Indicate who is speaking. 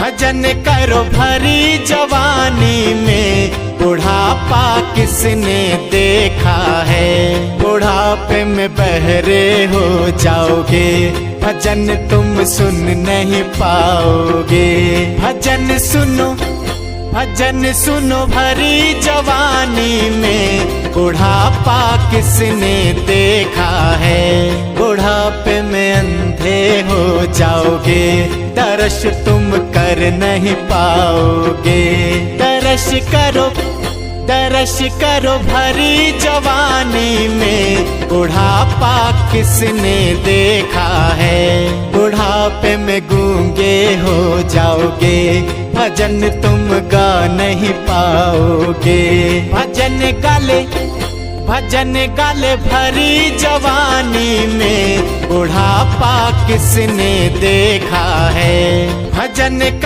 Speaker 1: भजन करो भरी जवानी में, बुढ़ापा किसने देखा है। बुढ़ापे में बहरे हो जाओगे, भजन तुम सुन नहीं पाओगे। भजन सुनो भरी जवानी में, बुढ़ापा किसने देखा है। बुढ़ापे में अंधे हो जाओगे, दर्श तुम कर नहीं पाओगे। दर्श करो भरी जवानी में, बुढ़ापा किसने देखा है। बुढ़ापे में गूंगे हो जाओगे, भजन तुम गा नहीं पाओगे। भजन गाले भरी जवानी में, बुढ़ापा किसने देखा है। भजन